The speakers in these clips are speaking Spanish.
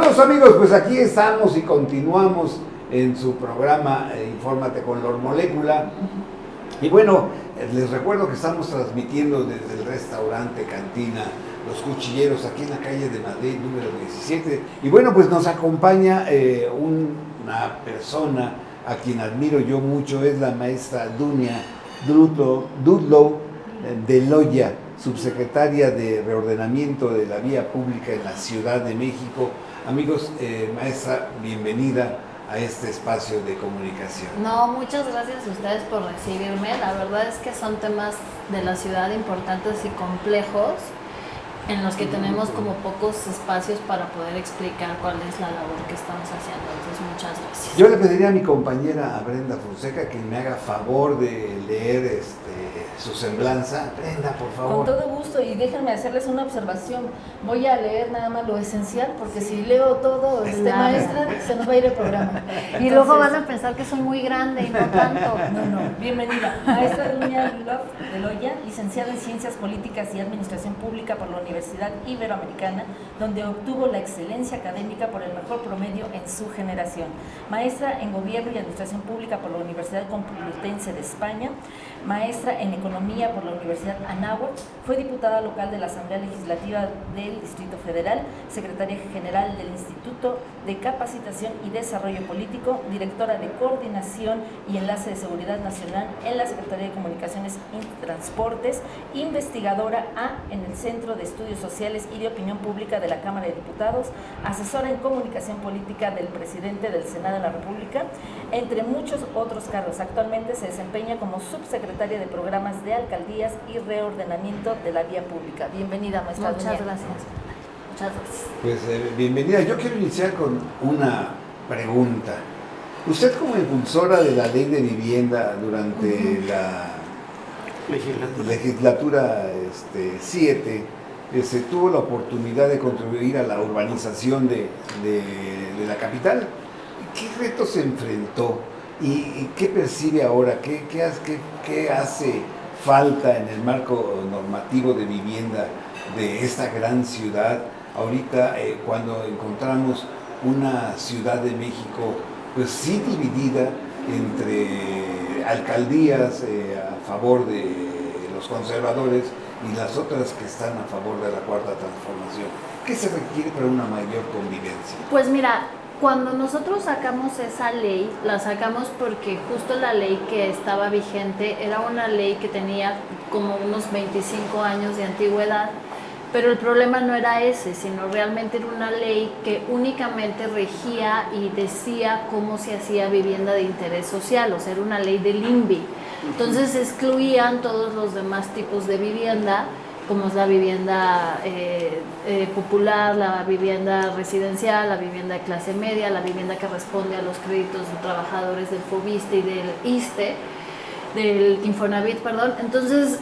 Saludos amigos, pues aquí estamos y continuamos en su programa Infórmate con Lor Molécula. Y bueno, les recuerdo que estamos transmitiendo desde el restaurante Cantina Los Cuchilleros, aquí en la calle de Madrid, número 17. Y bueno, pues nos acompaña una persona a quien admiro yo mucho, es la maestra Dunia Dudlow de Loya, subsecretaria de Reordenamiento de la Vía Pública en la Ciudad de México. Amigos, maestra, bienvenida a este espacio de comunicación. No, muchas gracias a ustedes por recibirme. La verdad es que son temas de la ciudad importantes y complejos en los que tenemos como pocos espacios para poder explicar cuál es la labor que estamos haciendo. Entonces, muchas gracias. Yo le pediría a mi compañera a Brenda Fonseca que me haga favor de leer su semblanza. Brenda, por favor. Con todo gusto, y déjenme hacerles una observación. Voy a leer nada más lo esencial, porque si leo todo, maestra, se nos va a ir el programa. Y luego van a pensar que soy muy grande y no tanto. No, bienvenida. Maestra Dunia Dudlow de Loya, licenciada en Ciencias Políticas y Administración Pública por la Universidad Iberoamericana, donde obtuvo la excelencia académica por el mejor promedio en su generación. Maestra en Gobierno y Administración Pública por la Universidad Complutense de España. Maestra en Economía por la Universidad Anáhuac. Fue diputada local de la Asamblea Legislativa del Distrito Federal, secretaria general del Instituto de Capacitación y Desarrollo Político, directora de Coordinación y Enlace de Seguridad Nacional en la Secretaría de Comunicaciones y Transportes, investigadora en el Centro de Estudios Sociales y de Opinión Pública de la Cámara de Diputados, asesora en Comunicación Política del Presidente del Senado de la República, entre muchos otros cargos. Actualmente se desempeña como subsecretaria de Programas de Alcaldías y Reordenamiento de la Vía Pública. Bienvenida, maestra. Muchas gracias. Muchas gracias. Pues bienvenida. Yo quiero iniciar con una pregunta. Usted, como impulsora de la Ley de Vivienda durante la legislatura 7, tuvo la oportunidad de contribuir a la urbanización de la capital. ¿Qué retos se enfrentó y qué percibe ahora? ¿Qué hace falta en el marco normativo de vivienda de esta gran ciudad? Ahorita, cuando encontramos una Ciudad de México, pues sí dividida entre alcaldías a favor de los conservadores y las otras que están a favor de la Cuarta Transformación. ¿Qué se requiere para una mayor convivencia? Pues mira, cuando nosotros sacamos esa ley, la sacamos porque justo la ley que estaba vigente era una ley que tenía como unos 25 años de antigüedad, pero el problema no era ese, sino realmente era una ley que únicamente regía y decía cómo se hacía vivienda de interés social, o sea, era una ley del INVI. Entonces se excluían todos los demás tipos de vivienda, como es la vivienda popular, la vivienda residencial, la vivienda de clase media, la vivienda que responde a los créditos de trabajadores del FOBISTE y del ISSSTE, del Infonavit, perdón. Entonces,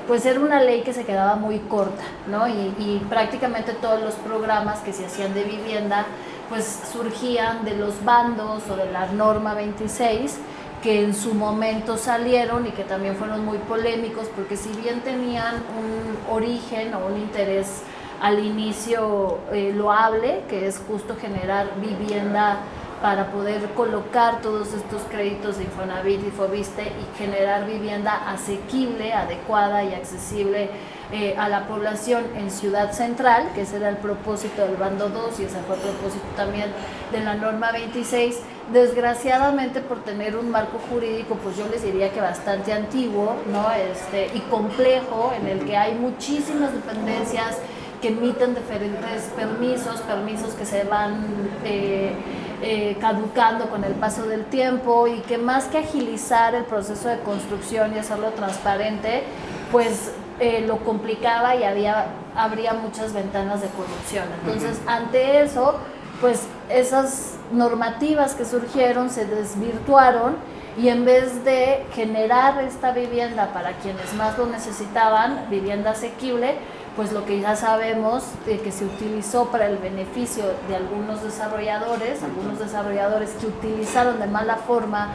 pues era una ley que se quedaba muy corta, ¿no? Y prácticamente todos los programas que se hacían de vivienda, pues surgían de los bandos o de la norma 26, que en su momento salieron y que también fueron muy polémicos, porque si bien tenían un origen o un interés al inicio loable, que es justo generar vivienda para poder colocar todos estos créditos de Infonavit y FOBISTE y generar vivienda asequible, adecuada y accesible a la población en Ciudad Central, que ese era el propósito del bando 2 y ese fue el propósito también de la norma 26. Desgraciadamente, por tener un marco jurídico, pues yo les diría que bastante antiguo, ¿no? Y complejo, en el que hay muchísimas dependencias que emiten diferentes permisos que se van caducando con el paso del tiempo, y que más que agilizar el proceso de construcción y hacerlo transparente, pues lo complicaba y habría muchas ventanas de corrupción. Entonces, ante eso, pues esas normativas que surgieron se desvirtuaron, y en vez de generar esta vivienda para quienes más lo necesitaban, vivienda asequible, pues lo que ya sabemos que se utilizó para el beneficio de algunos desarrolladores que utilizaron de mala forma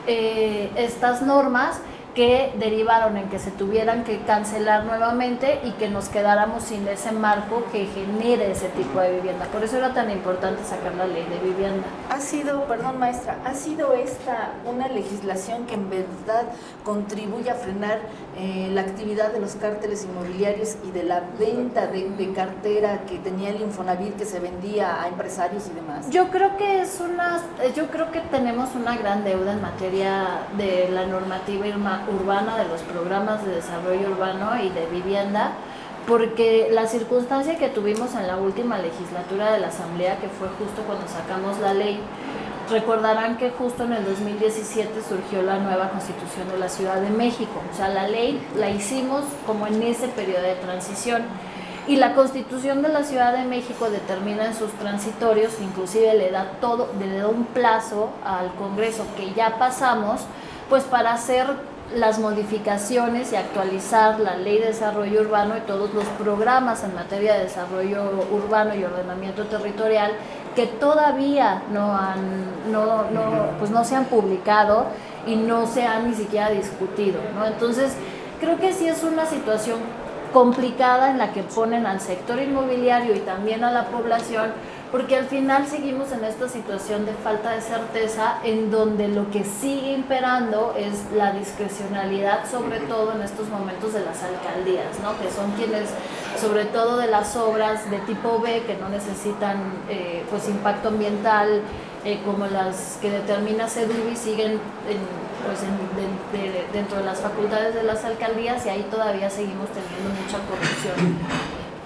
estas normas, que derivaron en que se tuvieran que cancelar nuevamente y que nos quedáramos sin ese marco que genere ese tipo de vivienda. Por eso era tan importante sacar la ley de vivienda. Ha sido, perdón maestra, ¿ha sido esta una legislación que en verdad contribuye a frenar la actividad de los cárteles inmobiliarios y de la venta de cartera que tenía el Infonavit, que se vendía a empresarios y demás? Yo creo que tenemos una gran deuda en materia de la normativa urbana, de los programas de desarrollo urbano y de vivienda, porque la circunstancia que tuvimos en la última legislatura de la Asamblea, que fue justo cuando sacamos la ley, recordarán que justo en el 2017 surgió la nueva Constitución de la Ciudad de México. O sea, la ley la hicimos como en ese periodo de transición. Y la Constitución de la Ciudad de México determina en sus transitorios, inclusive le da un plazo al Congreso que ya pasamos, pues para hacer las modificaciones y actualizar la Ley de Desarrollo Urbano y todos los programas en materia de desarrollo urbano y ordenamiento territorial que todavía no se han publicado y no se han ni siquiera discutido, ¿no? Entonces, creo que sí es una situación complicada en la que ponen al sector inmobiliario y también a la población, porque al final seguimos en esta situación de falta de certeza, en donde lo que sigue imperando es la discrecionalidad, sobre todo en estos momentos de las alcaldías, ¿no? Que son quienes, sobre todo de las obras de tipo B, que no necesitan pues impacto ambiental, como las que determina CEDUBI, siguen dentro de las facultades de las alcaldías, y ahí todavía seguimos teniendo mucha corrupción.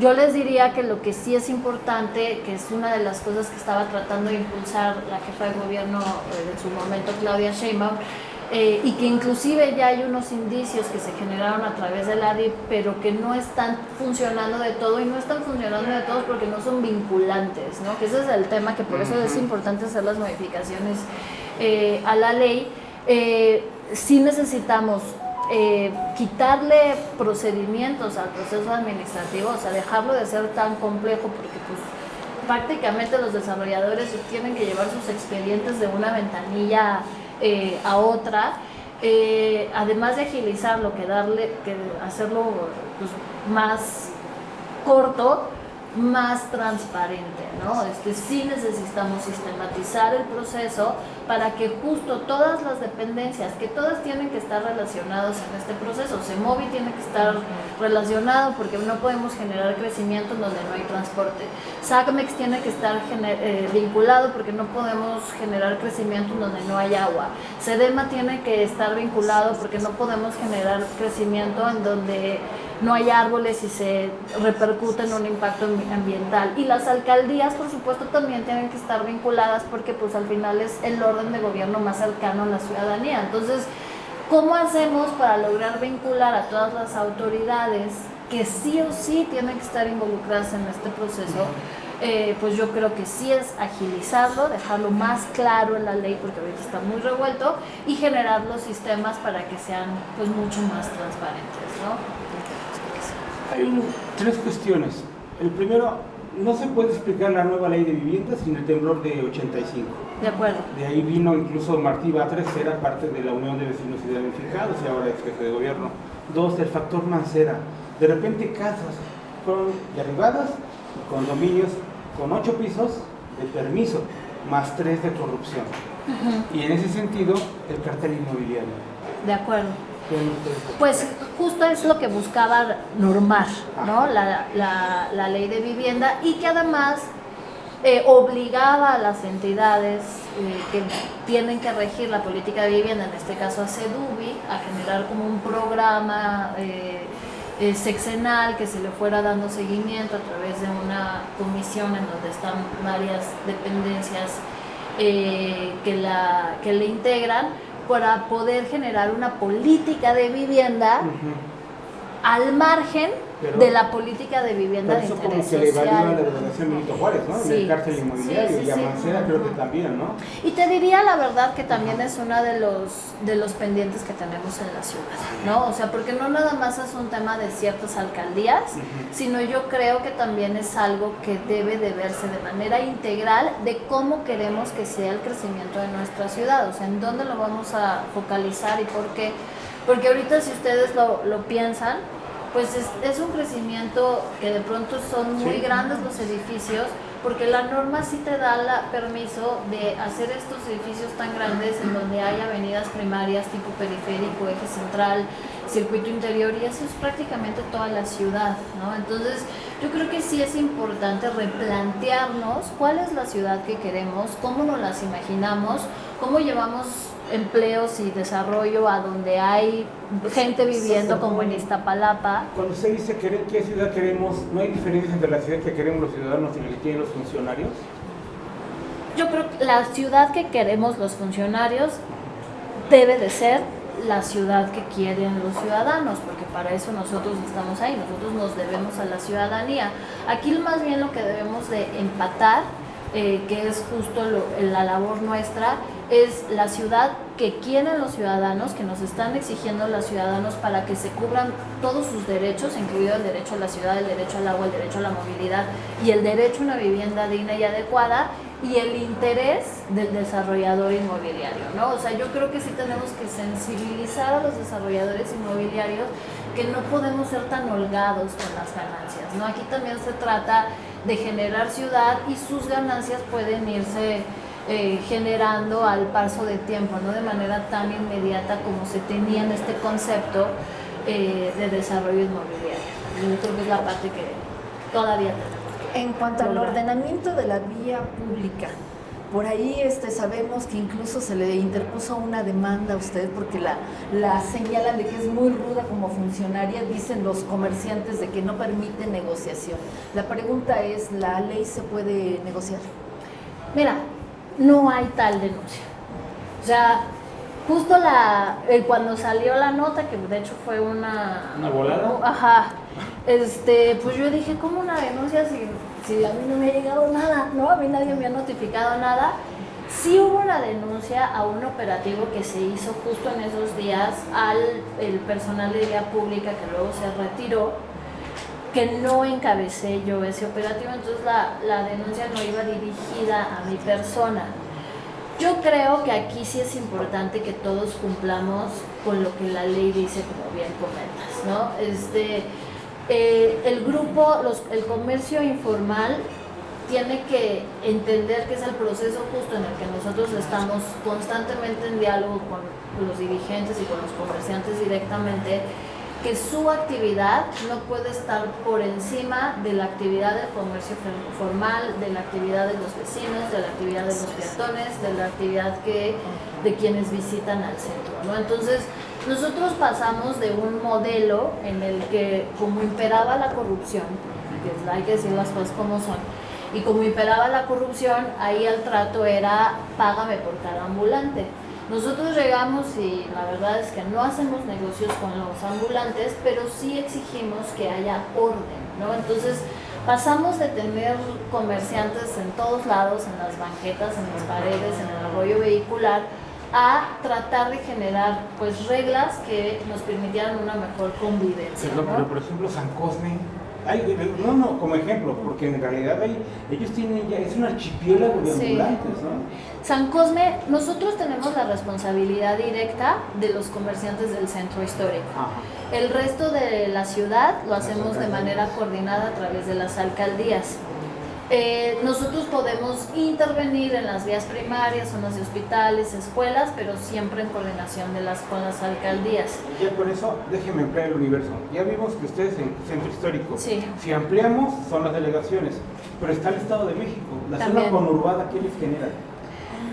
Yo les diría que lo que sí es importante, que es una de las cosas que estaba tratando de impulsar la jefa de gobierno en su momento, Claudia Sheinbaum, y que inclusive ya hay unos indicios que se generaron a través de la DIP, pero que no están funcionando de todo, y no están funcionando de todo porque no son vinculantes, ¿no? Que ese es el tema, que por eso es importante hacer las modificaciones a la ley. Sí necesitamos quitarle procedimientos al proceso administrativo, o sea, dejarlo de ser tan complejo, porque pues prácticamente los desarrolladores tienen que llevar sus expedientes de una ventanilla a otra, además de agilizarlo, que hacerlo pues, más corto, más transparente, ¿no? Sí necesitamos sistematizar el proceso para que justo todas las dependencias, que todas tienen que estar relacionadas en este proceso. CEMOVI tiene que estar relacionado, porque no podemos generar crecimiento en donde no hay transporte. SACMEX tiene que estar vinculado, porque no podemos generar crecimiento en donde no hay agua. SEDEMA tiene que estar vinculado, porque no podemos generar crecimiento en donde no hay árboles y se repercute en un impacto ambiental. Y las alcaldías, por supuesto, también tienen que estar vinculadas, porque pues al final es el orden de gobierno más cercano a la ciudadanía. Entonces, ¿cómo hacemos para lograr vincular a todas las autoridades que sí o sí tienen que estar involucradas en este proceso? Pues yo creo que sí es agilizarlo, dejarlo más claro en la ley, porque ahorita está muy revuelto, y generar los sistemas para que sean pues mucho más transparentes, ¿no? Hay tres cuestiones. El primero, no se puede explicar la nueva ley de vivienda sin el temblor de 85. De acuerdo. De ahí vino incluso Martí Batres, era parte de la Unión de Vecinos y Damnificados y ahora es jefe de gobierno. Dos, el factor Mancera. De repente casas fueron derribadas, condominios con 8 pisos de permiso, más 3 de corrupción. Y en ese sentido, el cartel inmobiliario. De acuerdo. Pues justo es lo que buscaba normar, ¿no? La ley de vivienda, y que además obligaba a las entidades que tienen que regir la política de vivienda, en este caso a CEDUBI, a generar como un programa sexenal que se le fuera dando seguimiento a través de una comisión en donde están varias dependencias que le integran, para poder generar una política de vivienda al margen de la política de vivienda de interés social. Eso como que le valió a la delegación Benito Juárez, ¿no? Sí. El cártel inmobiliario, y a Mancera creo que también, ¿no? Y te diría la verdad que también es uno de los pendientes que tenemos en la ciudad, ¿no? O sea, porque no nada más es un tema de ciertas alcaldías, sino yo creo que también es algo que debe de verse de manera integral, de cómo queremos que sea el crecimiento de nuestra ciudad, o sea, en dónde lo vamos a focalizar y por qué. Porque ahorita si ustedes lo piensan, pues es un crecimiento que de pronto son muy grandes los edificios, porque la norma sí te da permiso de hacer estos edificios tan grandes en donde hay avenidas primarias tipo periférico, eje central, circuito interior, y eso es prácticamente toda la ciudad, ¿no? Entonces yo creo que sí es importante replantearnos cuál es la ciudad que queremos, cómo nos las imaginamos, cómo llevamos empleos y desarrollo a donde hay gente viviendo, como en Iztapalapa. Cuando usted dice qué ciudad queremos, ¿no hay diferencia entre la ciudad que queremos los ciudadanos y la que tienen los funcionarios? Yo creo que la ciudad que queremos los funcionarios debe de ser la ciudad que quieren los ciudadanos, porque para eso nosotros estamos ahí, nosotros nos debemos a la ciudadanía. Aquí más bien lo que debemos de empatar, que es justo la labor nuestra, es la ciudad que quieren los ciudadanos, que nos están exigiendo los ciudadanos para que se cubran todos sus derechos, incluido el derecho a la ciudad, el derecho al agua, el derecho a la movilidad y el derecho a una vivienda digna y adecuada, y el interés del desarrollador inmobiliario, ¿no? O sea, yo creo que sí tenemos que sensibilizar a los desarrolladores inmobiliarios que no podemos ser tan holgados con las ganancias, ¿no? Aquí también se trata de generar ciudad y sus ganancias pueden irse generando al paso del tiempo, no de manera tan inmediata como se tenía en este concepto de desarrollo inmobiliario. Yo creo que es la parte que todavía tenemos. En cuanto al ordenamiento de la vía pública, por ahí sabemos que incluso se le interpuso una demanda a usted porque la señalan de que es muy ruda como funcionaria, dicen los comerciantes de que no permite negociación. La pregunta es, ¿la ley se puede negociar? Mira, no hay tal denuncia. O sea, justo cuando salió la nota, que de hecho fue una volada. Ajá. Pues yo dije, ¿cómo una denuncia si a mí no me ha llegado nada? ¿No? A mí nadie me ha notificado nada. Sí hubo una denuncia a un operativo que se hizo justo en esos días el personal de vía pública que luego se retiró, que no encabecé yo ese operativo, entonces la denuncia no iba dirigida a mi persona. Yo creo que aquí sí es importante que todos cumplamos con lo que la ley dice, como bien comentas, ¿no? El comercio informal tiene que entender que es el proceso justo en el que nosotros estamos constantemente en diálogo con los dirigentes y con los comerciantes directamente, que su actividad no puede estar por encima de la actividad del comercio formal, de la actividad de los vecinos, de la actividad de los peatones, de la actividad de quienes visitan al centro, ¿no? Entonces, nosotros pasamos de un modelo en el que, como imperaba la corrupción, que hay que decir las cosas como son, y como imperaba la corrupción, ahí el trato era págame por cada ambulante. Nosotros llegamos y la verdad es que no hacemos negocios con los ambulantes, pero sí exigimos que haya orden, ¿no? Entonces pasamos de tener comerciantes en todos lados, en las banquetas, en las paredes, en el arroyo vehicular, a tratar de generar pues reglas que nos permitieran una mejor convivencia, ¿no? Pero por ejemplo San Cosme, como ejemplo, porque en realidad ellos tienen es un archipiélago de ambulantes, ¿no? San Cosme, nosotros tenemos la responsabilidad directa de los comerciantes del centro histórico. Ajá. El resto de la ciudad lo hacemos de manera coordinada a través de las alcaldías. Nosotros podemos intervenir en las vías primarias, zonas de hospitales, escuelas, pero siempre en coordinación con las alcaldías. Y ya por eso, déjeme ampliar el universo. Ya vimos que ustedes en Centro Histórico, sí. Si ampliamos, son las delegaciones, pero está el Estado de México. La También. Zona conurbada, ¿qué les genera?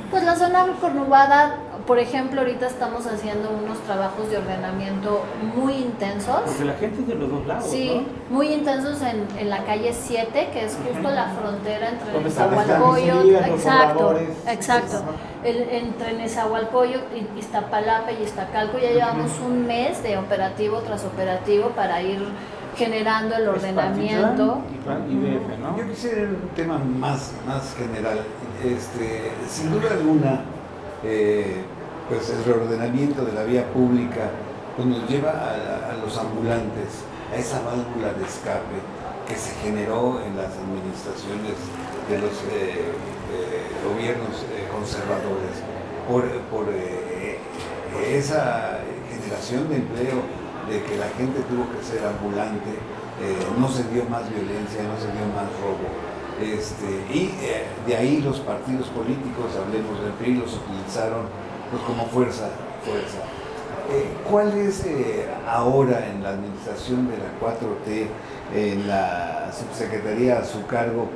Pues la zona conurbada, por ejemplo, ahorita estamos haciendo unos trabajos de ordenamiento muy intensos. Porque la gente es de los dos lados, sí, ¿no? Muy intensos en la calle 7, que es justo la frontera entre Nezahualcóyotl, exacto, entre Nezahualcóyotl, Iztapalapa y Iztacalco. Ya llevamos un mes de operativo tras operativo para ir generando el ordenamiento. Y DF, ¿no? Yo quisiera un tema más general. Sin duda alguna, pues el reordenamiento de la vía pública pues nos lleva a los ambulantes, a esa válvula de escape que se generó en las administraciones de los gobiernos conservadores por esa creación de empleo, de que la gente tuvo que ser ambulante, no se dio más violencia, no se dio más robo. De ahí los partidos políticos, hablemos del PRI, los utilizaron pues, como fuerza. ¿Cuál es ahora en la administración de la 4T, en la subsecretaría a su cargo,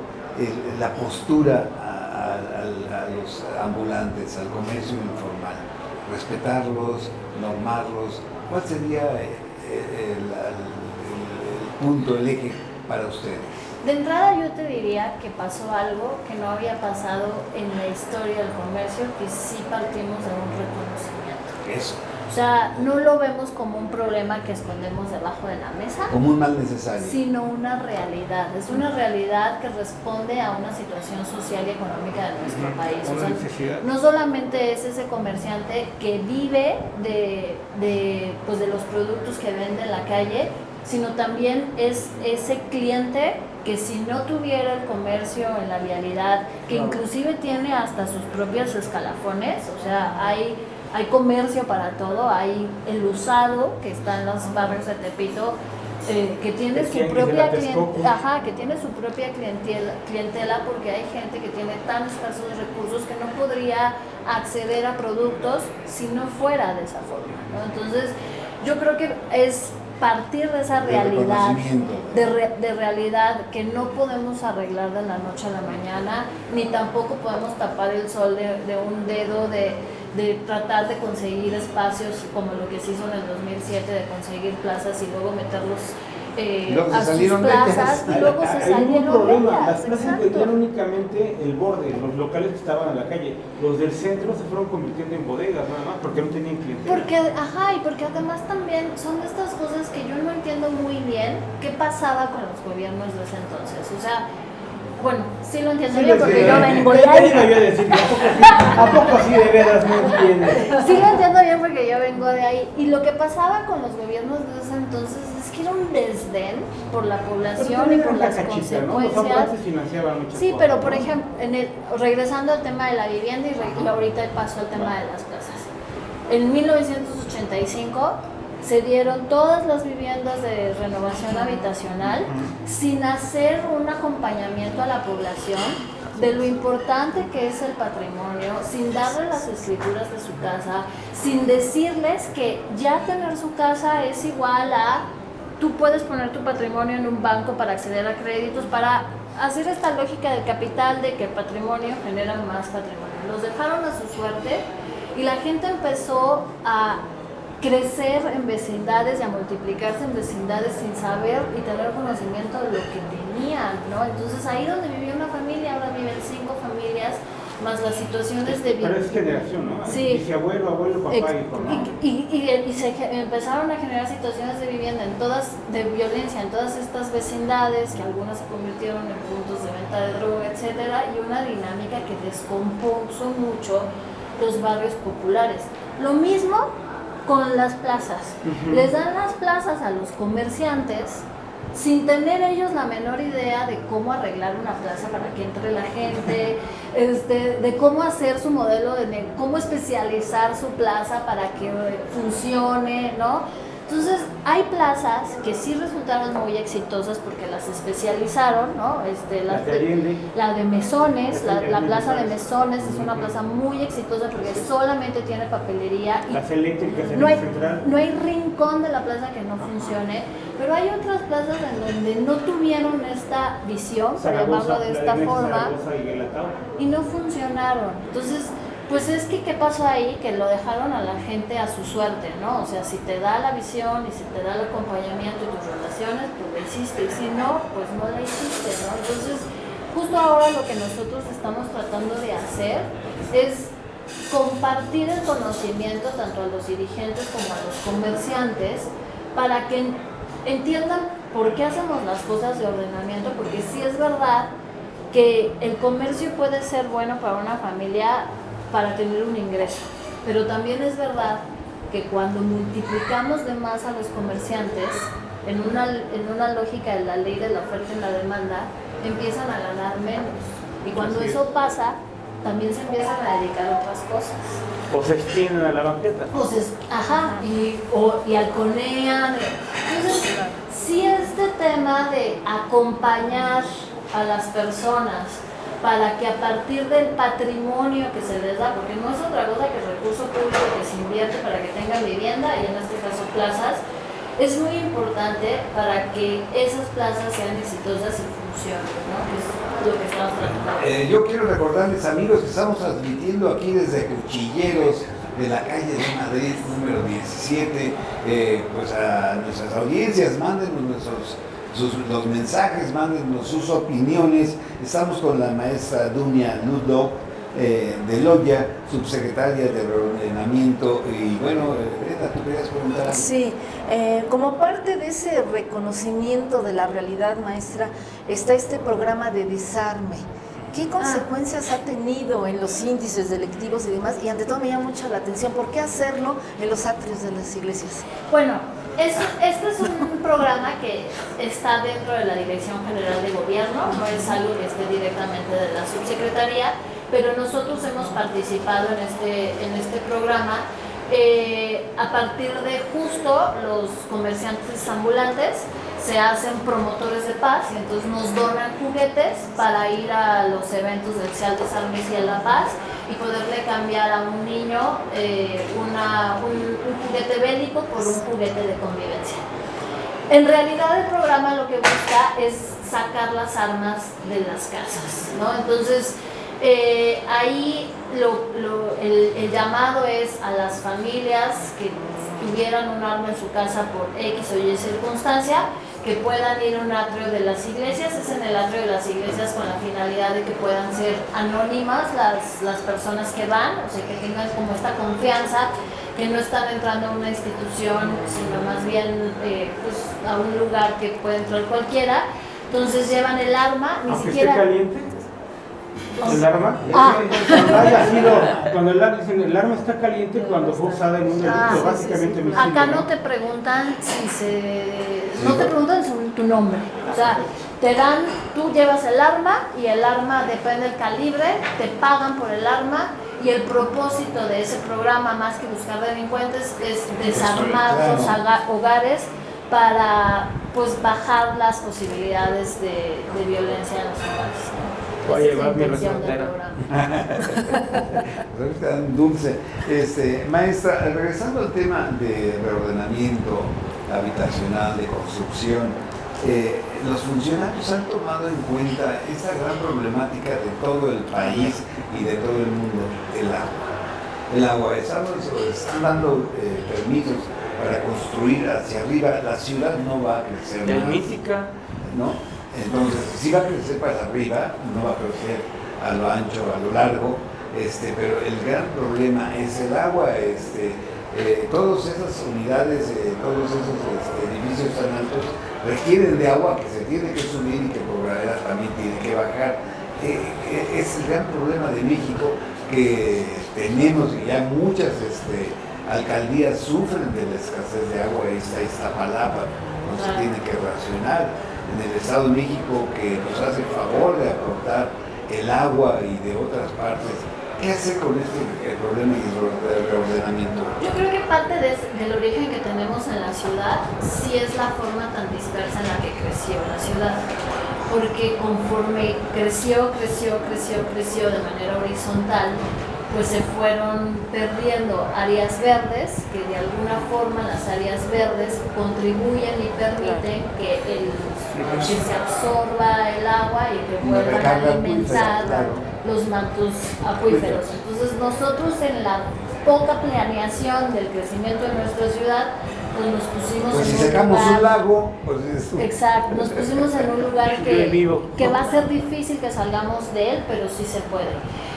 la postura a los ambulantes, al comercio informal? ¿Respetarlos, normarlos? ¿Cuál sería el punto, el eje para ustedes? De entrada yo te diría que pasó algo que no había pasado en la historia del comercio, que sí partimos de un reconocimiento. Eso. O sea, no lo vemos como un problema que escondemos debajo de la mesa, como un mal necesario, sino una realidad. Es una realidad que responde a una situación social y económica de nuestro país. O sea, necesidad. no solamente es ese comerciante que vive de los productos que vende en la calle, sino también es ese cliente que si no tuviera el comercio en la vialidad, que inclusive tiene hasta sus propios escalafones, o sea, hay comercio para todo, hay el usado que está en los barrios de Tepito, que tiene su propia clientela, porque hay gente que tiene tan escasos recursos que no podría acceder a productos si no fuera de esa forma, ¿no? Entonces, yo creo que es partir de esa realidad, de realidad que no podemos arreglar de la noche a la mañana, ni tampoco podemos tapar el sol de un dedo, de tratar de conseguir espacios como lo que se hizo en el 2007, de conseguir plazas y luego meterlos a sus plazas, y luego se salieron de ellas. Las plazas vendían únicamente el borde, los locales que estaban en la calle. Los del centro se fueron convirtiendo en bodegas nada más porque no tenían clientela. Y porque además también son de estas cosas que yo no entiendo muy bien qué pasaba con los gobiernos de ese entonces. O sea, bueno, sí lo entiendo bien porque yo vengo de ahí. ¿A poco sí de veras no entiendes? Sí lo entiendo bien porque yo vengo de ahí. Y lo que pasaba con los gobiernos de ese entonces es que era un desdén por la población y por las consecuencias. Sí, pero por ejemplo, regresando al tema de la vivienda y ahorita paso al tema de las plazas. En 1985 se dieron todas las viviendas de renovación habitacional sin hacer un acompañamiento a la población de lo importante que es el patrimonio, sin darle las escrituras de su casa, sin decirles que ya tener su casa es igual a tú puedes poner tu patrimonio en un banco para acceder a créditos, para hacer esta lógica del capital de que el patrimonio genera más patrimonio. Los dejaron a su suerte y la gente empezó a crecer en vecindades y a multiplicarse en vecindades sin saber y tener conocimiento de lo que tenían, ¿no? Entonces ahí donde vivía una familia, ahora viven 5 familias, más las situaciones de vida. Pero es generación, ¿no? Sí. Dice abuelo, papá, hijo, ¿no? Y se empezaron a generar situaciones de vivienda de violencia en todas estas vecindades, que algunas se convirtieron en puntos de venta de droga, etcétera, y una dinámica que descompuso mucho los barrios populares. Lo mismo con las plazas. Les dan las plazas a los comerciantes sin tener ellos la menor idea de cómo arreglar una plaza para que entre la gente, de cómo hacer su modelo, cómo especializar su plaza para que funcione, ¿no? Entonces, hay plazas que sí resultaron muy exitosas porque las especializaron, ¿no? La de Mesones, la plaza de Mesones es una plaza muy exitosa porque solamente tiene papelería y las eléctricas en no el central. No hay rincón de la plaza que no funcione, pero hay otras plazas en donde no tuvieron esta visión, por llamarlo de esta forma, y no funcionaron. Entonces, pues es que, ¿qué pasó ahí? Que lo dejaron a la gente a su suerte, ¿no? O sea, si te da la visión y si te da el acompañamiento y tus relaciones, pues lo hiciste, y si no, pues no la hiciste, ¿no? Entonces, justo ahora lo que nosotros estamos tratando de hacer es compartir el conocimiento tanto a los dirigentes como a los comerciantes para que entiendan por qué hacemos las cosas de ordenamiento, porque sí es verdad que el comercio puede ser bueno para una familia para tener un ingreso, pero también es verdad que cuando multiplicamos de más a los comerciantes en una lógica de la ley de la oferta y la demanda, empiezan a ganar menos, y cuando eso pasa, también se empiezan a dedicar a otras cosas. O se extienden a la banqueta. Y halconean. Entonces, sí, este tema de acompañar a las personas para que a partir del patrimonio que se les da, porque no es otra cosa que el recurso público que se invierte para que tengan vivienda, y en este caso plazas, es muy importante para que esas plazas sean exitosas y funcionen, ¿no? Que es lo que estamos tratando. Yo quiero recordarles, amigos, que estamos transmitiendo aquí desde Cuchilleros, de la calle de Madrid, número 17, pues a nuestras audiencias, mándenos los mensajes, mándenos sus opiniones. Estamos con la maestra Dunia Nudo de Loya, subsecretaria de Reordenamiento. Y bueno, Brenda, ¿tú querías preguntar algo? Sí, como parte de ese reconocimiento de la realidad, maestra, está este programa de desarme. ¿Qué consecuencias ha tenido en los índices delictivos y demás? Y ante todo me llama mucho la atención, ¿por qué hacerlo en los atrios de las iglesias? Bueno, este es un programa que está dentro de la Dirección General de Gobierno, no es algo que esté directamente de la subsecretaría, pero nosotros hemos participado en este programa a partir de justo los comerciantes ambulantes se hacen promotores de paz y entonces nos donan juguetes para ir a los eventos del CIAL Desarme y La Paz y poderle cambiar a un niño un juguete bélico por un juguete de convivencia. En realidad el programa lo que busca es sacar las armas de las casas, ¿no? Entonces ahí el llamado es a las familias que tuvieran un arma en su casa por X o Y circunstancia, que puedan ir a un atrio de las iglesias. Es en el atrio de las iglesias con la finalidad de que puedan ser anónimas las personas que van, o sea, que tengan como esta confianza, que no están entrando a una institución, sino más bien pues, a un lugar que puede entrar cualquiera. Entonces llevan el arma, ni aunque siquiera... esté caliente. ¿El arma? Cuando el arma está caliente cuando fue usada en un delito, básicamente homicidio. Acá no te preguntan no te preguntan tu nombre. O sea, te dan, tú llevas el arma y el arma depende del calibre, te pagan por el arma y el propósito de ese programa, más que buscar delincuentes, es desarmar los hogares para pues bajar las posibilidades de violencia en los hogares. Oye, va mi resortera. Dulce. Maestra, regresando al tema de reordenamiento habitacional, de construcción, los funcionarios han tomado en cuenta esta gran problemática de todo el país y de todo el mundo, el agua. Están dando permisos para construir hacia arriba. La ciudad no va a crecer más, mítica, ¿no? Entonces, si va a crecer para arriba, no va a crecer a lo ancho, a lo largo, pero el gran problema es el agua. Todas esas unidades, todos esos edificios tan altos requieren de agua que se tiene que subir y que por gravedad también tiene que bajar. Es el gran problema de México, que tenemos y ya muchas alcaldías sufren de la escasez de agua. Iztapalapa no se tiene que racionar. En el Estado de México, que nos hace el favor de aportar el agua y de otras partes. ¿Qué hacer con el problema del reordenamiento? Yo creo que parte del origen que tenemos en la ciudad sí es la forma tan dispersa en la que creció la ciudad. Porque conforme creció de manera horizontal, pues se fueron perdiendo áreas verdes, que de alguna forma las áreas verdes contribuyen y permiten que se absorba el agua y que vuelvan a alimentar los mantos acuíferos. Entonces nosotros, en la poca planeación del crecimiento de nuestra ciudad, pues nos pusimos pues en si sacamos un lago, pues eso. Exacto, nos pusimos en un lugar que va a ser difícil que salgamos de él, pero sí se puede.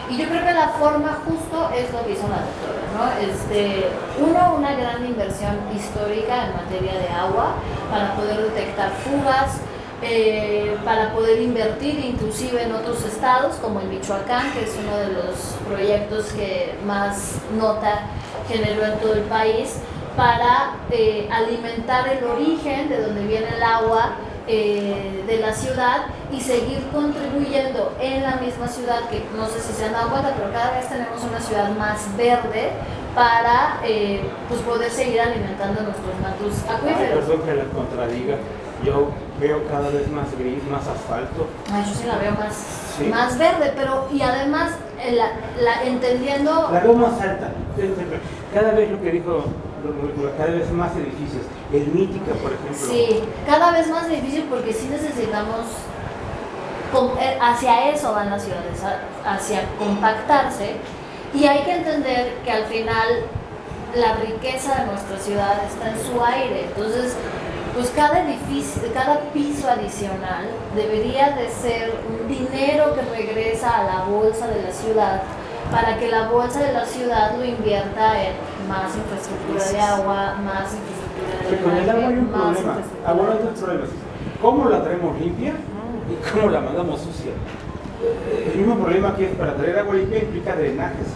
Y yo creo que la forma justo es lo que hizo la doctora, ¿no? Una gran inversión histórica en materia de agua para poder detectar fugas, para poder invertir inclusive en otros estados como en Michoacán, que es uno de los proyectos que más nota generó en todo el país, para alimentar el origen de donde viene el agua de la ciudad y seguir contribuyendo en la misma ciudad, que no sé si se han dado cuenta, pero cada vez tenemos una ciudad más verde para pues poder seguir alimentando nuestros mantos acuíferos. Perdón que la contradiga, yo veo cada vez más gris, más asfalto. Yo sí la veo más, ¿sí? Más verde, pero y además entendiendo... La veo más alta. Cada vez lo que dijo, cada vez más edificios. El Mítica, por ejemplo. Sí, cada vez más difícil porque sí necesitamos, hacia eso van las ciudades, hacia compactarse, y hay que entender que al final la riqueza de nuestra ciudad está en su aire. Entonces, pues cada edificio, cada piso adicional debería de ser un dinero que regresa a la bolsa de la ciudad, para que la bolsa de la ciudad lo invierta en más infraestructura de agua, más infraestructura de Con el agua hay un problema. Ahora hay dos problemas. ¿Cómo la traemos limpia y cómo la mandamos sucia? El mismo problema que es para traer agua limpia implica drenajes.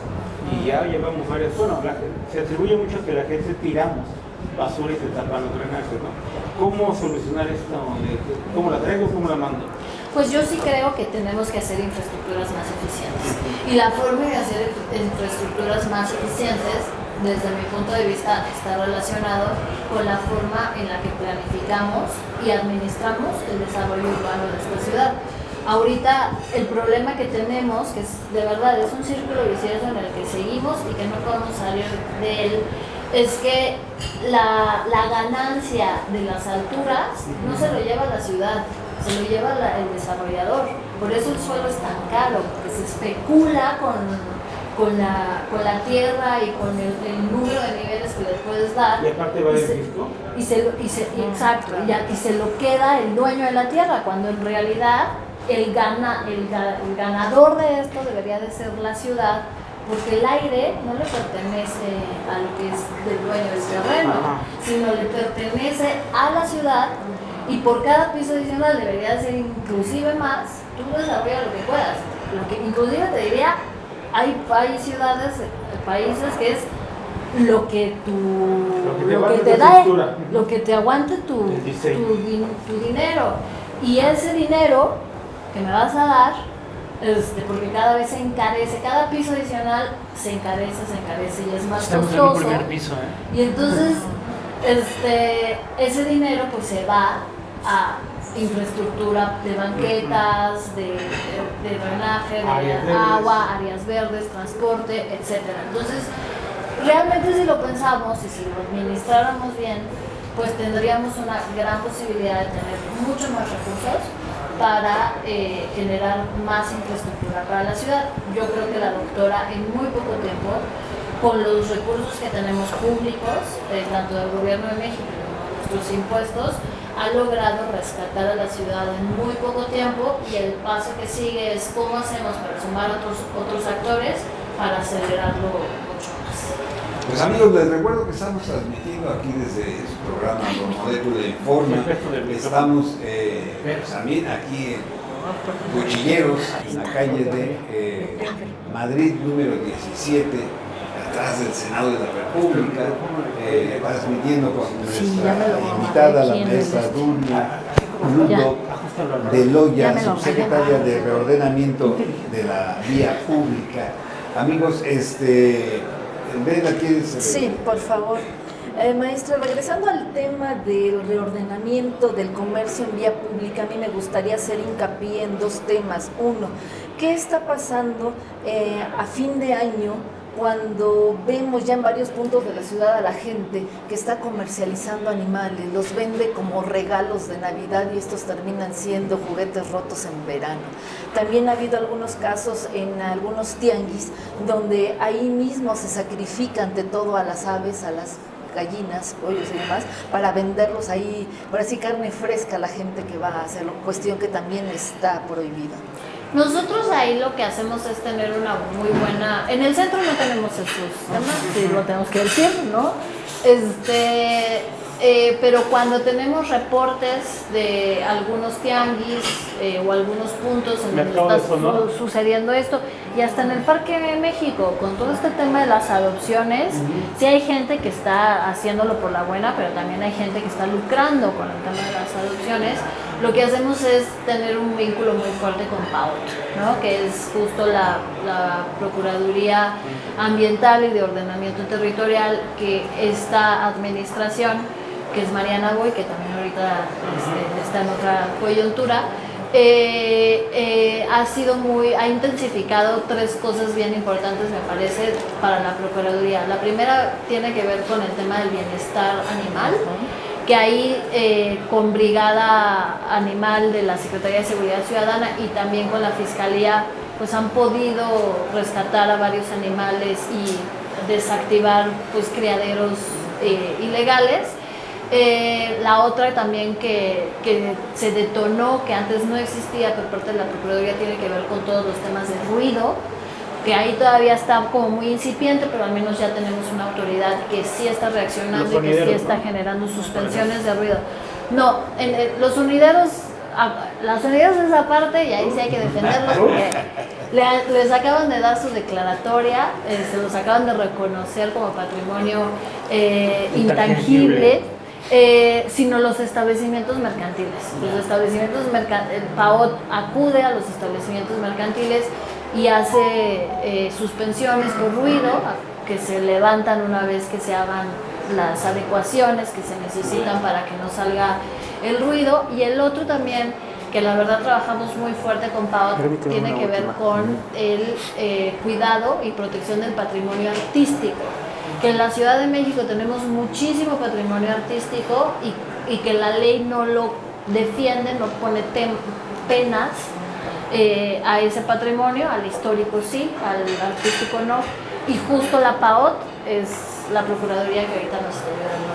Y ya llevamos varias. Bueno, se atribuye mucho que la gente tiramos basura y se tapan los drenajes, ¿no? ¿Cómo solucionar esto? ¿Cómo la traigo? ¿Cómo la mando? Pues yo sí creo que tenemos que hacer infraestructuras más eficientes. Y la forma de hacer infraestructuras más eficientes, desde mi punto de vista, está relacionado con la forma en la que planificamos y administramos el desarrollo urbano de esta ciudad. Ahorita el problema que tenemos, que es de verdad es un círculo vicioso en el que seguimos y que no podemos salir de él, es que la ganancia de las alturas no se lo lleva la ciudad, se lo lleva el desarrollador. Por eso el suelo es tan caro, porque se especula con la tierra y con el número de niveles que le puedes dar. Y aparte va del fisco. Exacto, y se lo queda el dueño de la tierra, cuando en realidad el ganador de esto debería de ser la ciudad, porque el aire no le pertenece a lo que es del dueño del terreno, sino le pertenece a la ciudad, y por cada piso adicional debería ser inclusive más. Tú desarrollas lo que puedas, lo que inclusive te diría, hay ciudades, países que es lo que te da, lo que te aguante tu dinero, y ese dinero que me vas a dar, porque cada vez se encarece, cada piso adicional se encarece y es más costoso. En el primer piso, ¿eh? Y entonces ese dinero pues se va a infraestructura de banquetas, de drenaje, de agua, áreas verdes, transporte, etc. Entonces, realmente si lo pensamos y si lo administráramos bien, pues tendríamos una gran posibilidad de tener mucho más recursos para generar más infraestructura para la ciudad. Yo creo que la doctora en muy poco tiempo, con los recursos que tenemos públicos, tanto del gobierno de México como de nuestros impuestos, ha logrado rescatar a la ciudad en muy poco tiempo, y el paso que sigue es cómo hacemos para sumar otros actores para acelerarlo mucho más. Pues amigos, les recuerdo que estamos transmitiendo aquí desde su programa Molécula Informa. Estamos también aquí en Cuchilleros, en la calle de Madrid número 17, atrás del Senado de la República, transmitiendo con nuestra invitada, la maestra Dunia Ludo de Loya, subsecretaria de Reordenamiento de la Vía Pública. Amigos, Brenda, ¿quieres? Sí, por favor. Maestra, regresando al tema del reordenamiento del comercio en vía pública, a mí me gustaría hacer hincapié en dos temas. Uno, ¿qué está pasando a fin de año cuando vemos ya en varios puntos de la ciudad a la gente que está comercializando animales, los vende como regalos de Navidad y estos terminan siendo juguetes rotos en verano? También ha habido algunos casos en algunos tianguis donde ahí mismo se sacrifica ante todo a las aves, a las gallinas, pollos y demás, para venderlos ahí, por así carne fresca a la gente que va a hacerlo, cuestión que también está prohibida. Nosotros ahí lo que hacemos es tener una muy buena... En el centro no tenemos esos temas, sí, lo tenemos que decir, ¿no? Pero cuando tenemos reportes de algunos tianguis o algunos puntos en donde está sucediendo esto, Y hasta en el Parque de México, con todo este tema de las adopciones, sí hay gente que está haciéndolo por la buena, pero también hay gente que está lucrando con el tema de las adopciones. Lo que hacemos es tener un vínculo muy fuerte con PAOT, ¿no? Que es justo la Procuraduría Ambiental y de Ordenamiento Territorial, que esta administración, que es Mariana Boy, que también ahorita está en otra coyuntura, ha intensificado 3 cosas bien importantes, me parece, para la Procuraduría. La primera tiene que ver con el tema del bienestar animal, que ahí con Brigada Animal de la Secretaría de Seguridad Ciudadana y también con la Fiscalía, pues han podido rescatar a varios animales y desactivar pues criaderos ilegales. La otra también que se detonó, que antes no existía por parte de la Procuraduría, tiene que ver con todos los temas de ruido, que ahí todavía está como muy incipiente, pero al menos ya tenemos una autoridad que sí está reaccionando y que sí está generando suspensiones de ruido. No, los sonideros, las sonideros es esa parte y ahí sí hay que defenderlos porque les acaban de dar su declaratoria, se los acaban de reconocer como patrimonio intangible. Sino los establecimientos mercantiles. El PAOT acude a los establecimientos mercantiles y hace suspensiones por ruido, que se levantan una vez que se hagan las adecuaciones que se necesitan para que no salga el ruido. Y el otro también, que la verdad trabajamos muy fuerte con PAOT, tiene que ver con el cuidado y protección del patrimonio artístico. Que en la Ciudad de México tenemos muchísimo patrimonio artístico y que la ley no lo defiende, no pone penas a ese patrimonio, al histórico sí, al artístico no. Y justo la PAOT es la Procuraduría que ahorita nos está ayudando.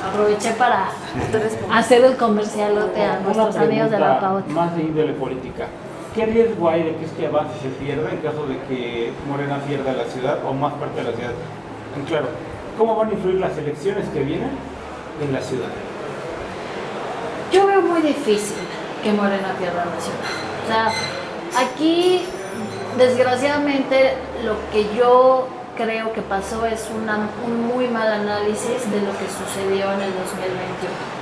Aproveché para hacer el comercialote a nuestros amigos de la PAOT. Más de índole política. ¿Qué riesgo hay de que este avance se pierda en caso de que Morena pierda la ciudad o más parte de la ciudad? Claro, ¿cómo van a influir las elecciones que vienen en la ciudad? Yo veo muy difícil que Morena pierda la ciudad. O sea, aquí, desgraciadamente, lo que yo creo que pasó es un muy mal análisis de lo que sucedió en el 2021.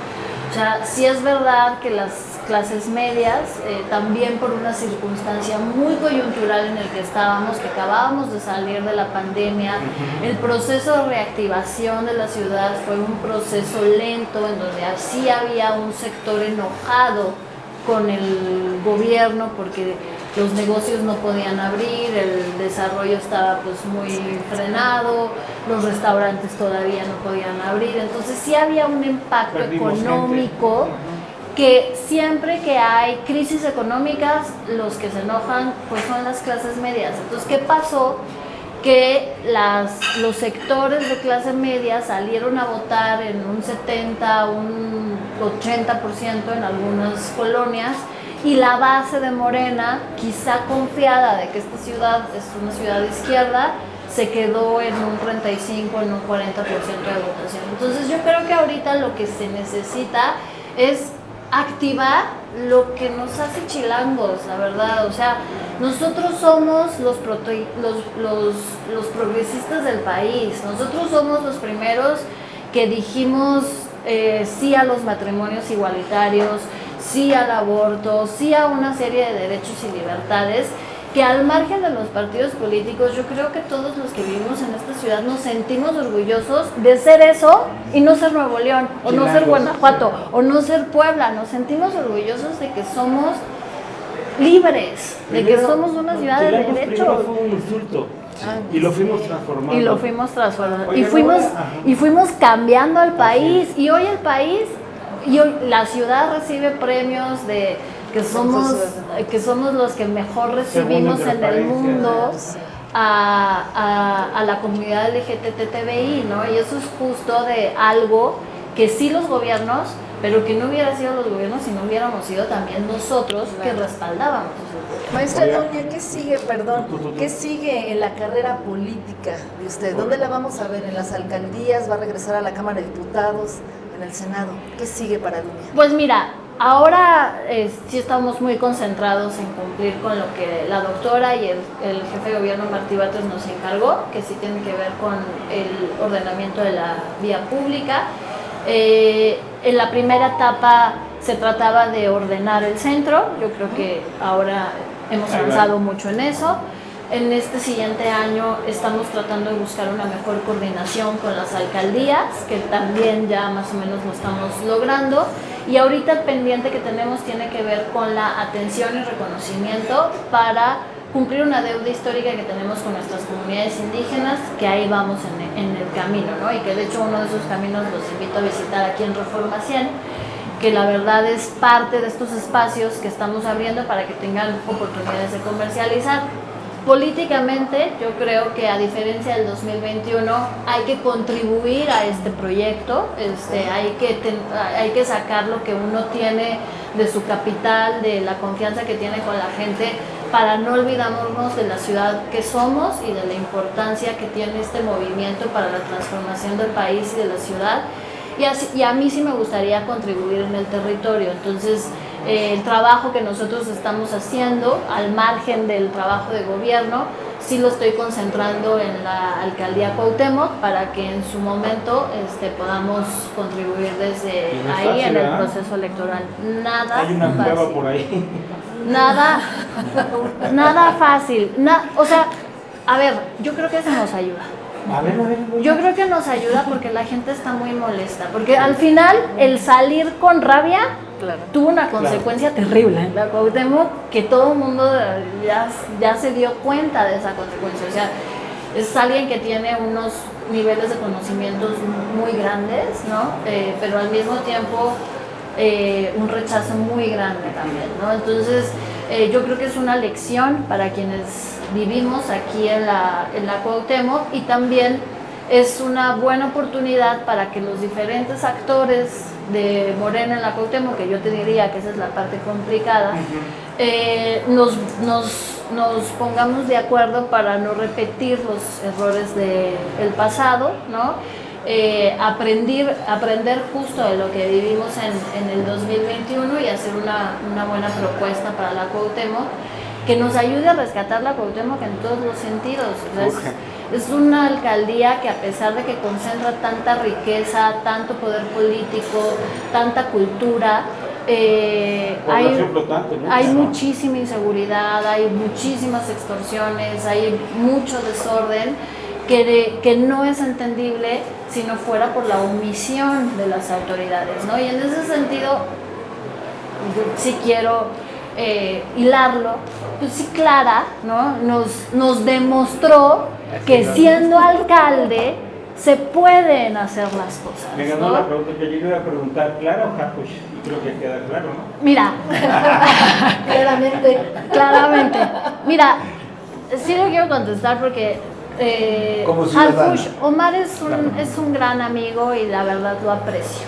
O sea, sí es verdad que las clases medias, también por una circunstancia muy coyuntural en el que estábamos, que acabábamos de salir de la pandemia, el proceso de reactivación de la ciudad fue un proceso lento, en donde sí había un sector enojado con el gobierno porque los negocios no podían abrir, el desarrollo estaba pues muy frenado, los restaurantes todavía no podían abrir, entonces sí había un impacto económico que siempre que hay crisis económicas, los que se enojan pues son las clases medias. Entonces, ¿qué pasó? Que los sectores de clase media salieron a votar en un 70, un 80% en algunas colonias, y la base de Morena, quizá confiada de que esta ciudad es una ciudad de izquierda, se quedó en un 35, en un 40% de votación. Entonces yo creo que ahorita lo que se necesita es activar lo que nos hace chilangos, la verdad. O sea, nosotros somos los progresistas del país, nosotros somos los primeros que dijimos sí a los matrimonios igualitarios, sí al aborto, sí a una serie de derechos y libertades, que al margen de los partidos políticos, yo creo que todos los que vivimos en esta ciudad nos sentimos orgullosos de ser eso y no ser Nuevo León, o no ser Guanajuato, o no ser Puebla. Nos sentimos orgullosos de que somos libres, de que somos una ciudad de derechos. Fue un insulto. Y lo fuimos transformando. Y lo fuimos transformando. Y fuimos cambiando al país. Y hoy el país, la ciudad recibe premios de que somos los que mejor recibimos en el mundo a la comunidad LGTBI, ¿no? Y eso es justo de algo que sí los gobiernos, pero que no hubiera sido los gobiernos si no hubiéramos sido también nosotros que respaldábamos. Maestra Doña, ¿qué sigue, qué sigue en la carrera política de usted? ¿Dónde la vamos a ver? ¿En las alcaldías? ¿Va a regresar a la Cámara de Diputados? ¿En el Senado? ¿Qué sigue para Dunia? Pues mira, ahora sí estamos muy concentrados en cumplir con lo que la doctora y el jefe de gobierno Martí Batres nos encargó, que sí tiene que ver con el ordenamiento de la vía pública. En la primera etapa se trataba de ordenar el centro, yo creo que ahora hemos avanzado mucho en eso. En este siguiente año estamos tratando de buscar una mejor coordinación con las alcaldías, que también ya más o menos lo estamos logrando. Y ahorita el pendiente que tenemos tiene que ver con la atención y reconocimiento para cumplir una deuda histórica que tenemos con nuestras comunidades indígenas, que ahí vamos en el camino, ¿no? Y que de hecho uno de esos caminos los invito a visitar aquí en Reforma 100, que la verdad es parte de estos espacios que estamos abriendo para que tengan oportunidades de comercializar. Políticamente, yo creo que a diferencia del 2021 hay que contribuir a este proyecto, hay que sacar lo que uno tiene de su capital, de la confianza que tiene con la gente, para no olvidarnos de la ciudad que somos y de la importancia que tiene este movimiento para la transformación del país y de la ciudad. Y a mí sí me gustaría contribuir en el territorio. Entonces, el trabajo que nosotros estamos haciendo, al margen del trabajo de gobierno, sí lo estoy concentrando en la alcaldía Cuauhtémoc para que en su momento podamos contribuir desde ahí en el proceso electoral. Nada hay una fácil. prueba por ahí. Nada fácil. O sea, a ver, yo creo que eso nos ayuda. A ver. Yo creo que nos ayuda porque la gente está muy molesta, porque al final el salir con rabia tuvo una consecuencia terrible en la Cuauhtémoc, que todo el mundo ya se dio cuenta de esa consecuencia. O sea, es alguien que tiene unos niveles de conocimientos muy grandes, ¿no? Pero al mismo tiempo un rechazo muy grande también, ¿no? Entonces, yo creo que es una lección para quienes vivimos aquí en la Cuauhtémoc, y también es una buena oportunidad para que los diferentes actores de Morena en la Cuauhtémoc, que yo te diría que esa es la parte complicada, nos pongamos de acuerdo para no repetir los errores del pasado, ¿no? Aprender justo de lo que vivimos en el 2021 y hacer una buena propuesta para la Cuauhtémoc que nos ayude a rescatar la Cuauhtémoc en todos los sentidos. O sea, es una alcaldía que, a pesar de que concentra tanta riqueza, tanto poder político, tanta cultura, hay muchísima inseguridad, hay muchísimas extorsiones, hay mucho desorden que no es entendible si no fuera por la omisión de las autoridades, ¿no? Y en ese sentido, yo sí quiero hilarlo, pues sí, Clara, ¿no? nos demostró que siendo alcalde se pueden hacer las cosas. Me ganó, ¿no? la pregunta que yo iba a preguntar, ¿Clara o Harfuch? Y creo que queda claro, ¿no? Mira, claramente. Mira, sí lo quiero contestar porque Harfuch, Omar es un gran amigo y la verdad lo aprecio.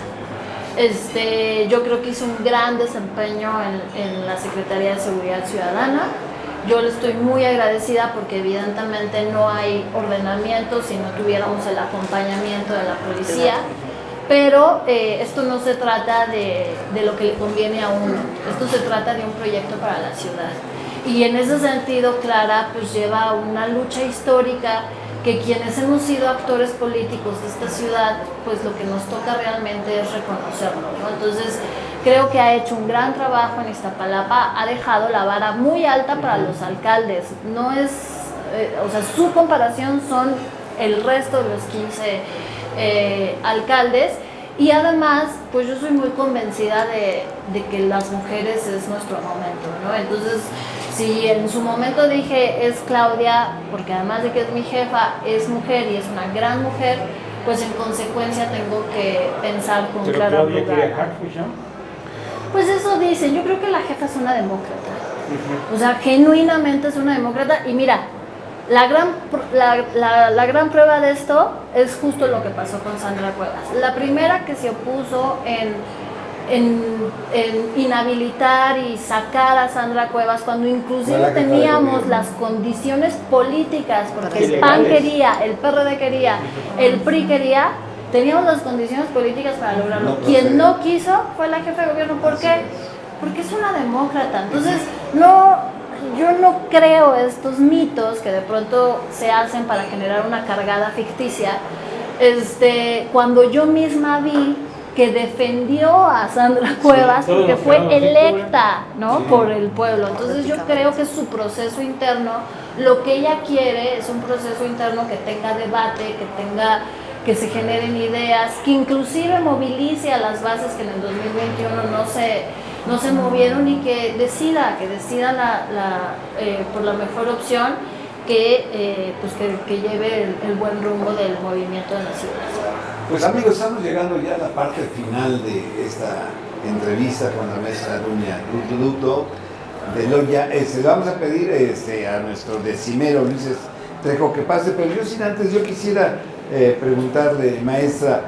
Yo creo que hizo un gran desempeño en la Secretaría de Seguridad Ciudadana. Yo le estoy muy agradecida porque evidentemente no hay ordenamiento si no tuviéramos el acompañamiento de la policía, pero esto no se trata de lo que le conviene a uno, esto se trata de un proyecto para la ciudad. Y en ese sentido, Clara pues lleva una lucha histórica que quienes hemos sido actores políticos de esta ciudad, pues lo que nos toca realmente es reconocerlo, ¿no? Entonces, creo que ha hecho un gran trabajo en Iztapalapa, ha dejado la vara muy alta para los alcaldes. No es, o sea, su comparación son el resto de los 15 alcaldes. Y además, pues yo soy muy convencida de que las mujeres es nuestro momento, ¿no? Entonces, si en su momento dije es Claudia, porque además de que es mi jefa, es mujer y es una gran mujer, pues en consecuencia tengo que pensar con Pero Clara Claudia Brugada. quería Harfuch, ¿no? Pues eso dicen, yo creo que la jefa es una demócrata. O sea, genuinamente es una demócrata. Y mira, la gran prueba de esto es justo lo que pasó con Sandra Cuevas. La primera que se opuso en inhabilitar y sacar a Sandra Cuevas cuando inclusive teníamos las condiciones políticas, porque el PAN quería, el PRD quería, el PRI quería, teníamos las condiciones políticas para lograrlo. No Quien procede. no quiso fue la jefa de gobierno. ¿Por Así qué? es. Porque es una demócrata. Entonces, yo no creo estos mitos que de pronto se hacen para generar una cargada ficticia. Cuando yo misma vi que defendió a Sandra Cuevas todo porque lo que fue hago, sí, electa, ¿no? Sí. Por el pueblo. Entonces yo creo que su proceso interno, lo que ella quiere es un proceso interno que tenga debate, que se generen ideas, que inclusive movilice a las bases que en el 2021 no se movieron y que decida por la mejor opción que lleve el buen rumbo del movimiento de la ciudad. Pues amigos, estamos llegando ya a la parte final de esta entrevista con la maestra Dunia Duto de Loya. Le vamos a pedir a nuestro decimero Ulises Trejo que pase, pero yo sin antes, yo quisiera preguntarle, maestra,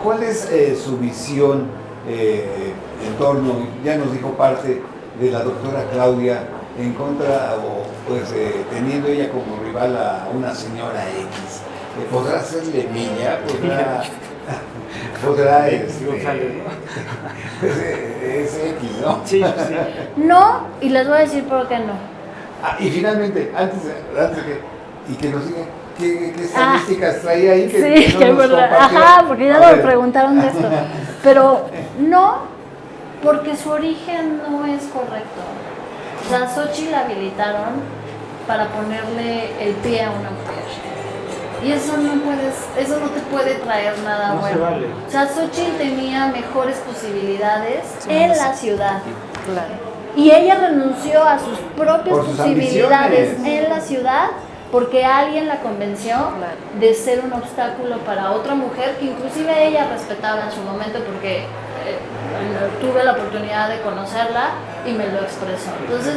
¿cuál es su visión en torno, ya nos dijo parte de la doctora Claudia, en contra o pues teniendo ella como rival a una señora X? ¿Podrá hacerle mella? ¿Podrá X González, ¿no? es X, ¿no? Sí, sí. No, y les voy a decir por qué no. Y finalmente, antes de que nos diga qué estadísticas traía ahí que Sí, no que nos verdad. compartió. Ajá, porque ya A me ver. preguntaron de esto. Pero no, porque su origen no es correcto. O sea, Xochitl la habilitaron para ponerle el pie a una mujer. Y eso no te puede traer nada No se bueno. vale. O sea, Xochitl tenía mejores posibilidades en la ciudad. Claro. Y ella renunció a sus propias Por sus posibilidades ambiciones. en la ciudad porque alguien la convenció Claro. de ser un obstáculo para otra mujer que inclusive ella respetaba en su momento porque tuve la oportunidad de conocerla y me lo expresó. Entonces,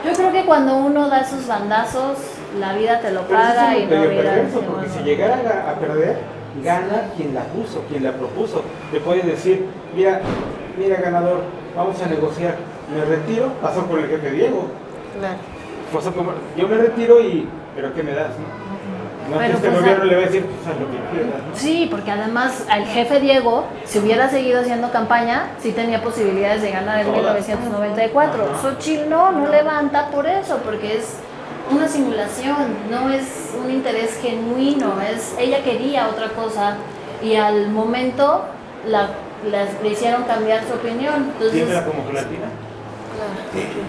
yo creo que cuando uno da esos bandazos, la vida te lo Pero eso paga es y lo no medio vida. perverso, porque si llegara a perder, gana quien la puso, quien la propuso. Le puede decir, mira ganador, vamos a negociar, me retiro, pasó por el jefe Diego. Claro. Pasó como, yo me retiro pero ¿qué me das? No, Pero este pues, gobierno le va a decir, pues haz lo que quieras, ¿no? Sí, porque además el jefe Diego, si hubiera seguido haciendo campaña, sí tenía posibilidades de ganar en Todas. 1994. Ajá. Xochitl no levanta por eso, porque es una simulación, no es un interés genuino, ella quería otra cosa y al momento le hicieron cambiar su opinión. Tiembla Entonces, como gelatina.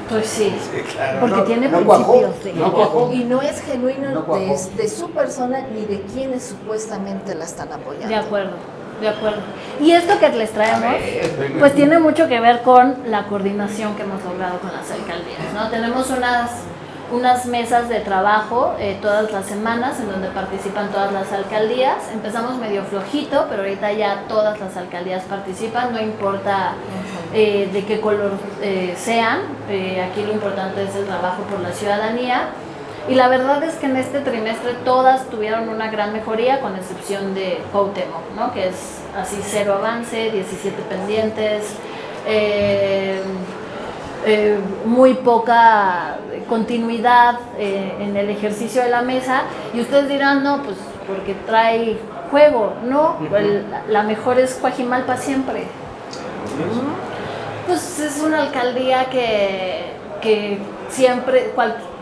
pues sí, Claro, porque tiene no cuajó, principios. no cuajó. Y no es genuino No cuajó. de su persona ni de quienes supuestamente la están apoyando. De acuerdo. Y esto que les traemos, venga. pues tiene mucho que ver con la coordinación que hemos logrado con las alcaldías, ¿no? Tenemos unas mesas de trabajo todas las semanas en donde participan todas las alcaldías. Empezamos medio flojito, pero ahorita ya todas las alcaldías participan, no importa de qué color sean. Aquí lo importante es el trabajo por la ciudadanía. Y la verdad es que en este trimestre todas tuvieron una gran mejoría, con excepción de Cuauhtémoc, ¿no? Que es así 0 avance, 17 pendientes, muy poca continuidad en el ejercicio de la mesa. Y ustedes dirán, no, pues porque trae juego. No, la mejor es Coajimalpa siempre. Pues es una alcaldía que siempre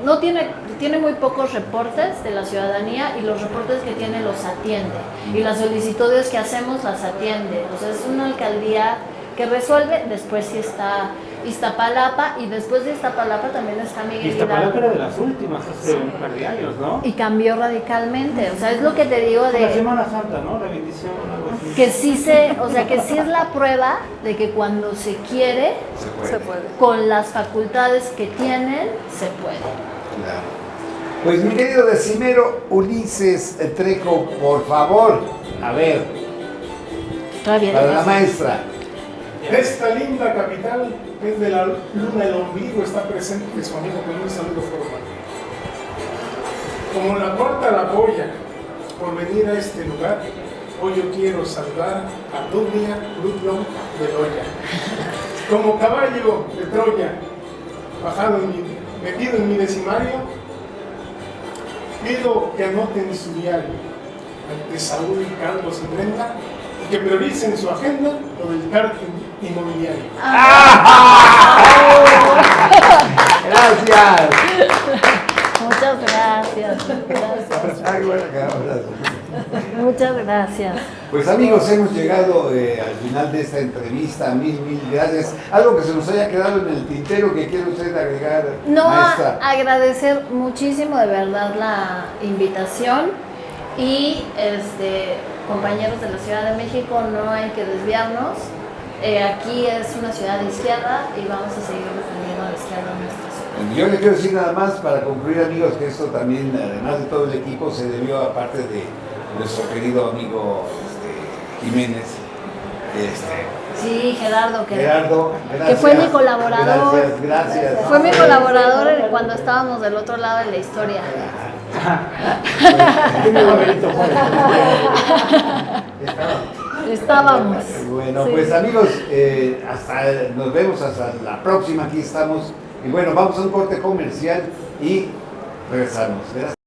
no tiene muy pocos reportes de la ciudadanía, y los reportes que tiene los atiende, y las solicitudes que hacemos las atiende. O sea, es una alcaldía que resuelve. Después sí está Iztapalapa, y después de Iztapalapa también está Miguel Iztapalapa Hidalgo. era de las últimas hace un par de años, ¿no? Y cambió radicalmente. O sea, es lo que te digo La de Semana Santa, ¿no? La bendición, algo así. que que sí es la prueba de que cuando se quiere, Se puede. con las facultades que tienen, se puede. Claro. Pues mi querido decimero Ulises Trejo, por favor, a ver, Todavía para no la es. maestra. Esta linda capital, que es de la luna el ombligo, está presente su amigo con un saludo formal. Como la cuarta la apoya por venir a este lugar, hoy yo quiero saludar a Dunia Ludlow de Loya. Como caballo de Troya, metido en mi decimario, pido que anoten su diario. ante Saúl, Carlos y Brenda, y que prioricen su agenda lo del cártel inmobiliario. Gracias. Muchas gracias. Ay, bueno, gracias. Muchas gracias. Pues amigos, hemos llegado al final de esta entrevista. Mil gracias. Algo que se nos haya quedado en el tintero que quiere usted agregar, No, maestra. agradecer muchísimo de verdad la invitación y compañeros de la Ciudad de México, no hay que desviarnos. Aquí es una ciudad de izquierda y vamos a seguir defendiendo a la izquierda en nuestra ciudad. Yo le quiero decir nada más para concluir, amigos, que esto también, además de todo el equipo, se debió aparte de nuestro querido amigo Jiménez. Sí, Gerardo, Gerardo, gracias. que fue mi colaborador. Gracias. Fue mi colaborador cuando estábamos del otro lado de la historia. Estábamos. Bueno, Sí. pues amigos, nos vemos hasta la próxima. Aquí estamos. Y bueno, vamos a un corte comercial y regresamos. Gracias.